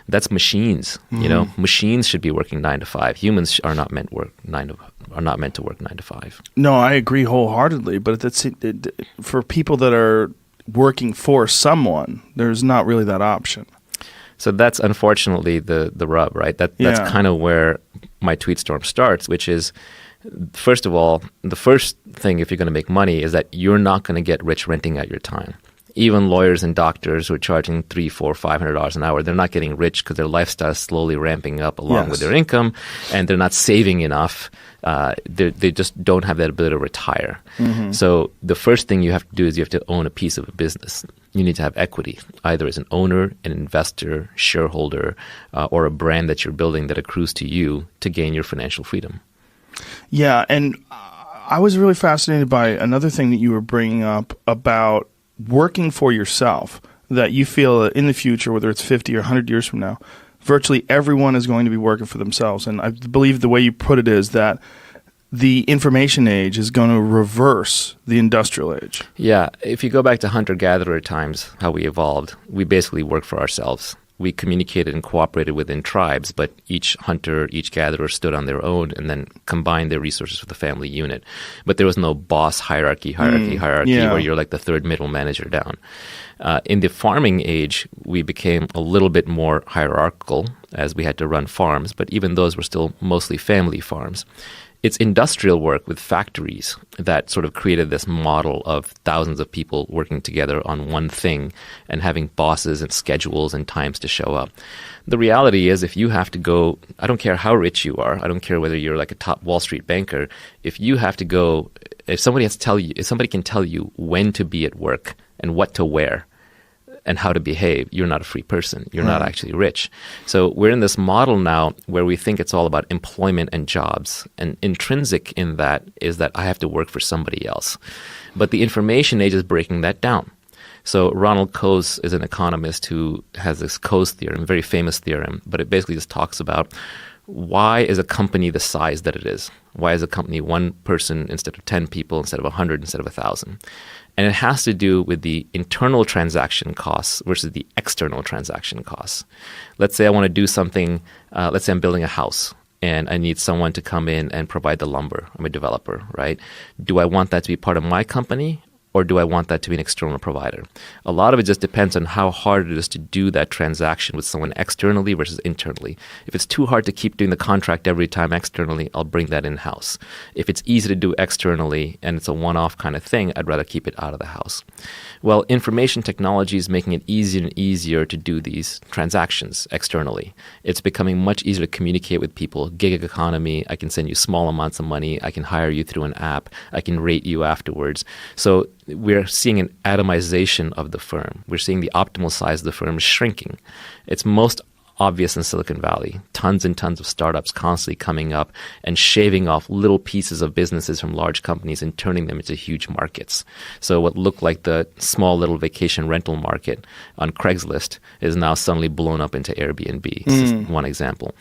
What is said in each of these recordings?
That's machines. You know, machines should be working 9 to 5. Humans are not meant to work 9 to 5. No, I agree wholeheartedly. But for people that are working for someone, there's not really that option. So that's unfortunately the rub, right? That's kind of where my tweet storm starts, which is, first of all, the first thing if you're going to make money is that you're not going to get rich renting out your time. Even lawyers and doctors who are charging $300, $400, $500 an hour, they're not getting rich because their lifestyle is slowly ramping up along with their income, and they're not saving enough. They just don't have that ability to retire. So the first thing you have to do is you have to own a piece of a business. You need to have equity, either as an owner, an investor, shareholder, or a brand that you're building that accrues to you to gain your financial freedom. Yeah, and I was really fascinated by another thing that you were bringing up about working for yourself, that you feel that in the future, whether it's 50 or 100 years from now, virtually everyone is going to be working for themselves. And I believe the way you put it is that the information age is going to reverse the industrial age. Yeah. If you go back to hunter-gatherer times, how we evolved, we basically worked for ourselves. We communicated and cooperated within tribes, but each hunter, each gatherer stood on their own and then combined their resources with the family unit. But there was no boss hierarchy where you're like the third middle manager down. In the farming age, we became a little bit more hierarchical as we had to run farms, but even those were still mostly family farms. It's industrial work with factories that sort of created this model of thousands of people working together on one thing and having bosses and schedules and times to show up. The reality is, if you have to go, I don't care how rich you are, I don't care whether you're like a top Wall Street banker, if you have to go, if somebody can tell you when to be at work and what to wear and how to behave, you're not a free person. You're not actually rich. So we're in this model now where we think it's all about employment and jobs. And intrinsic in that is that I have to work for somebody else. But the information age is breaking that down. So Ronald Coase is an economist who has this Coase theorem, very famous theorem, but it basically just talks about why is a company the size that it is? Why is a company one person instead of 10 people, instead of 100, instead of 1,000? And it has to do with the internal transaction costs versus the external transaction costs. Let's say I want to do something, let's say I'm building a house and I need someone to come in and provide the lumber. I'm a developer, right? Do I want that to be part of my company, or do I want that to be an external provider? A lot of it just depends on how hard it is to do that transaction with someone externally versus internally. If it's too hard to keep doing the contract every time externally, I'll bring that in-house. If it's easy to do externally and it's a one-off kind of thing, I'd rather keep it out of the house. Well, information technology is making it easier and easier to do these transactions externally. It's becoming much easier to communicate with people. Gig economy, I can send you small amounts of money. I can hire you through an app. I can rate you afterwards. So we're seeing an atomization of the firm. We're seeing the optimal size of the firm shrinking. It's most obvious in Silicon Valley. Tons and tons of startups constantly coming up and shaving off little pieces of businesses from large companies and turning them into huge markets. So what looked like the small little vacation rental market on Craigslist is now suddenly blown up into Airbnb. This is one example.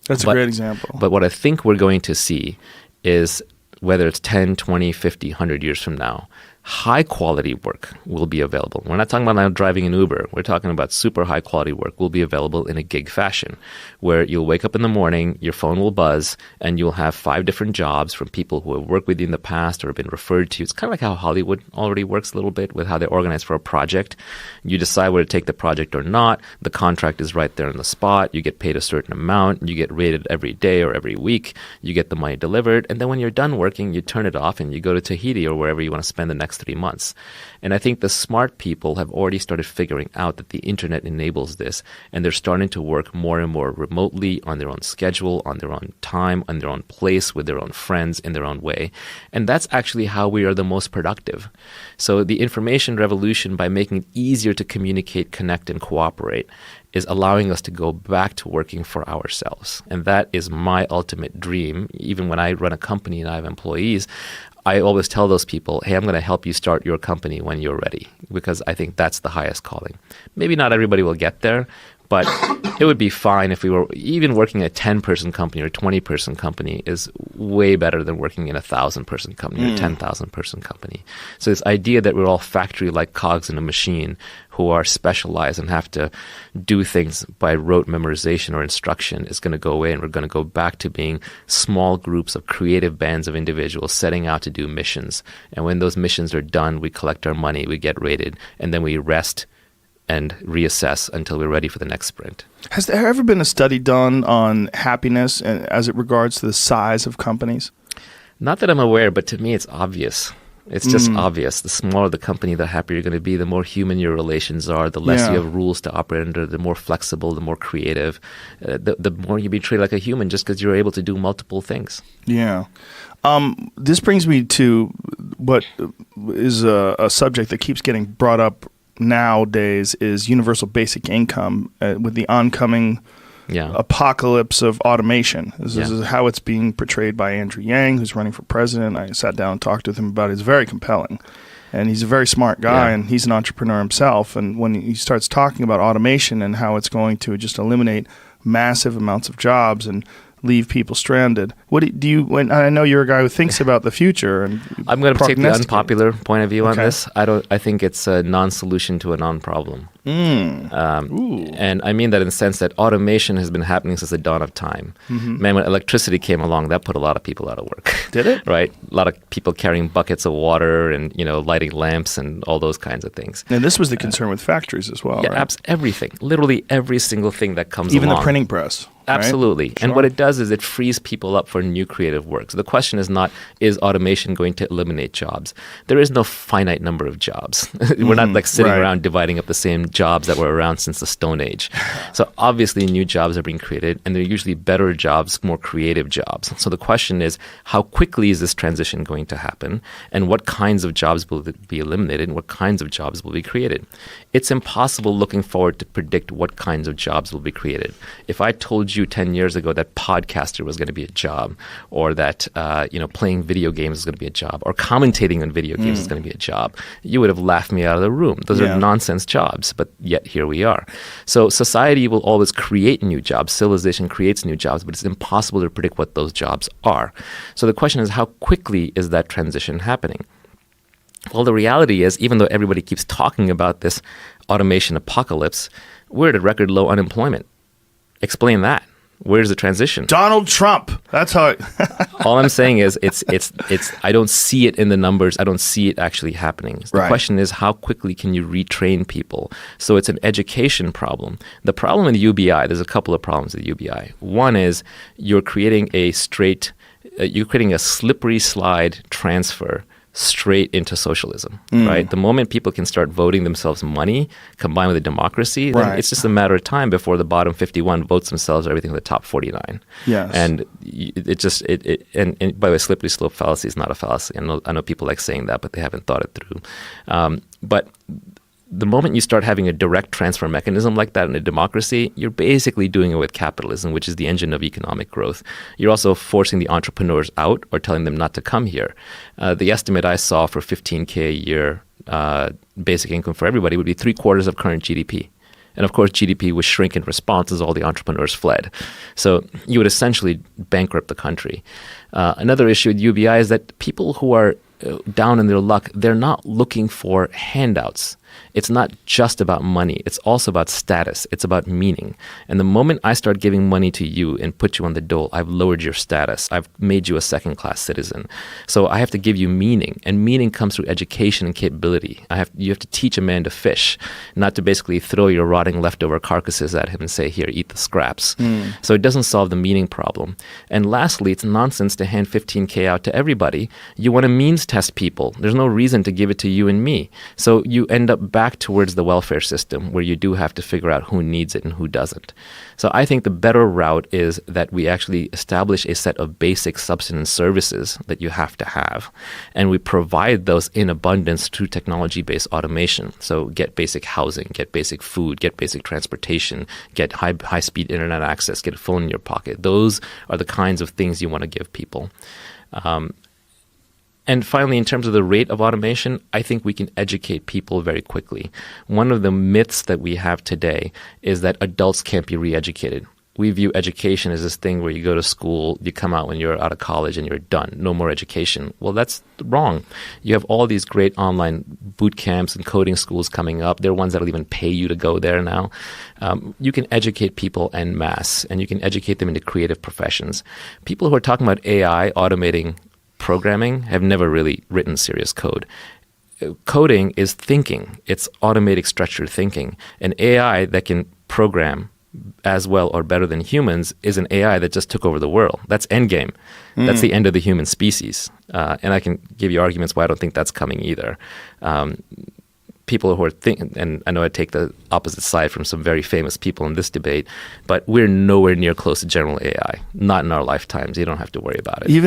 That's a great example. But what I think we're going to see is, whether it's 10, 20, 50, 100 years from now, high quality work will be available. We're not talking about now driving an Uber. We're talking about super high quality work will be available in a gig fashion, where you'll wake up in the morning, your phone will buzz, and you'll have 5 different jobs from people who have worked with you in the past or have been referred to. It's kind of like how Hollywood already works a little bit with how they organize for a project. You decide whether to take the project or not. The contract is right there on the spot. You get paid a certain amount. You get rated every day or every week. You get the money delivered. And then when you're done working, you turn it off and you go to Tahiti or wherever you want to spend the next 3 months. And I think the smart people have already started figuring out that the internet enables this, and they're starting to work more and more remotely on their own schedule, on their own time, on their own place, with their own friends, in their own way. And that's actually how we are the most productive. So the information revolution, by making it easier to communicate, connect, and cooperate, is allowing us to go back to working for ourselves. And that is my ultimate dream. Even when I run a company and I have employees, I always tell those people, hey, I'm going to help you start your company when you're ready, because I think that's the highest calling. Maybe not everybody will get there, But it would be fine if we were even working a 10-person company or a 20-person company is way better than working in a 1,000-person company or 10,000-person company. So this idea that we're all factory-like cogs in a machine who are specialized and have to do things by rote memorization or instruction is going to go away, and we're going to go back to being small groups of creative bands of individuals setting out to do missions. And when those missions are done, we collect our money, we get rated, and then we rest and reassess until we're ready for the next sprint. Has there ever been a study done on happiness as it regards to the size of companies? Not that I'm aware, but to me it's obvious. It's just obvious. The smaller the company, the happier you're going to be. The more human your relations are, the less you have rules to operate under, the more flexible, the more creative, the more you be treated like a human just because you're able to do multiple things. Yeah. This brings me to what is a subject that keeps getting brought up nowadays is universal basic income with the oncoming apocalypse of automation. This is how it's being portrayed by Andrew Yang, who's running for president. I sat down and talked with him about it. It's very compelling. And he's a very smart guy, and he's an entrepreneur himself. And when he starts talking about automation and how it's going to just eliminate massive amounts of jobs and leave people stranded. What do you? When I know you're a guy who thinks about the future, and I'm going to take the unpopular point of view on this. I think it's a non-solution to a non-problem. And I mean that in the sense that automation has been happening since the dawn of time. Man, when electricity came along, that put a lot of people out of work. Did it? Right? A lot of people carrying buckets of water and lighting lamps and all those kinds of things. And this was the concern with factories as well. Yeah, right? Everything. Literally every single thing that comes Even along. the printing press. Absolutely. Right? And what it does is it frees people up for new creative work. So the question is not, is automation going to eliminate jobs? There is no finite number of jobs. We're not like sitting around dividing up the same jobs that were around since the Stone Age. So obviously new jobs are being created, and they're usually better jobs, more creative jobs. So the question is, how quickly is this transition going to happen? And what kinds of jobs will be eliminated, and what kinds of jobs will be created? It's impossible looking forward to predict what kinds of jobs will be created. If I told you 10 years ago that podcaster was going to be a job, or that playing video games is going to be a job, or commentating on video games is going to be a job, you would have laughed me out of the room. Those are nonsense jobs, but yet here we are. So society will always create new jobs. Civilization creates new jobs, but it's impossible to predict what those jobs are. So the question is, how quickly is that transition happening? Well, the reality is, even though everybody keeps talking about this automation apocalypse, we're at a record low unemployment. Explain that. Where's the transition? Donald Trump. That's how All I'm saying is it's I don't see it in the numbers. I don't see it actually happening. The question is, how quickly can you retrain people? So it's an education problem. The problem with UBI, there's a couple of problems with UBI. One is you're creating a slippery slide transfer straight into socialism, right? The moment people can start voting themselves money combined with a democracy, then it's just a matter of time before the bottom 51 votes themselves everything in the top 49. Yes. And and by the way, slippery slope fallacy is not a fallacy. I know people like saying that, but they haven't thought it through. But the moment you start having a direct transfer mechanism like that in a democracy, you're basically doing it with capitalism, which is the engine of economic growth. You're also forcing the entrepreneurs out or telling them not to come here. The estimate I saw for $15K a year basic income for everybody would be 3/4 of current GDP. And of course, GDP would shrink in response as all the entrepreneurs fled. So you would essentially bankrupt the country. Another issue with UBI is that people who are down in their luck, they're not looking for handouts. It's not just about money. It's also about status. It's about meaning. And the moment I start giving money to you and put you on the dole, I've lowered your status. I've made you a second-class citizen. So I have to give you meaning. And meaning comes through education and capability. You have to teach a man to fish, not to basically throw your rotting leftover carcasses at him and say, here, eat the scraps. So it doesn't solve the meaning problem. And lastly, it's nonsense to hand $15K out to everybody. You want to means test people. There's no reason to give it to you and me. So you end up back towards the welfare system where you do have to figure out who needs it and who doesn't. So I think the better route is that we actually establish a set of basic subsistence services that you have to have, and we provide those in abundance through technology-based automation. So get basic housing, get basic food, get basic transportation, get high-speed internet access, get a phone in your pocket. Those are the kinds of things you want to give people. And finally, in terms of the rate of automation, I think we can educate people very quickly. One of the myths that we have today is that adults can't be re-educated. We view education as this thing where you go to school, you come out when you're out of college and you're done. No more education. Well, that's wrong. You have all these great online boot camps and coding schools coming up. There are ones that'll even pay you to go there now. You can educate people en masse, and you can educate them into creative professions. People who are talking about AI automating programming have never really written serious code. Coding is thinking. It's automatic structured thinking. An AI that can program as well or better than humans is an AI that just took over the world. That's endgame. That's the end of the human species. And I can give you arguments why I don't think that's coming either. People who are thinking, and I know I take the opposite side from some very famous people in this debate, but we're nowhere near close to general AI. Not in our lifetimes. You don't have to worry about it. Even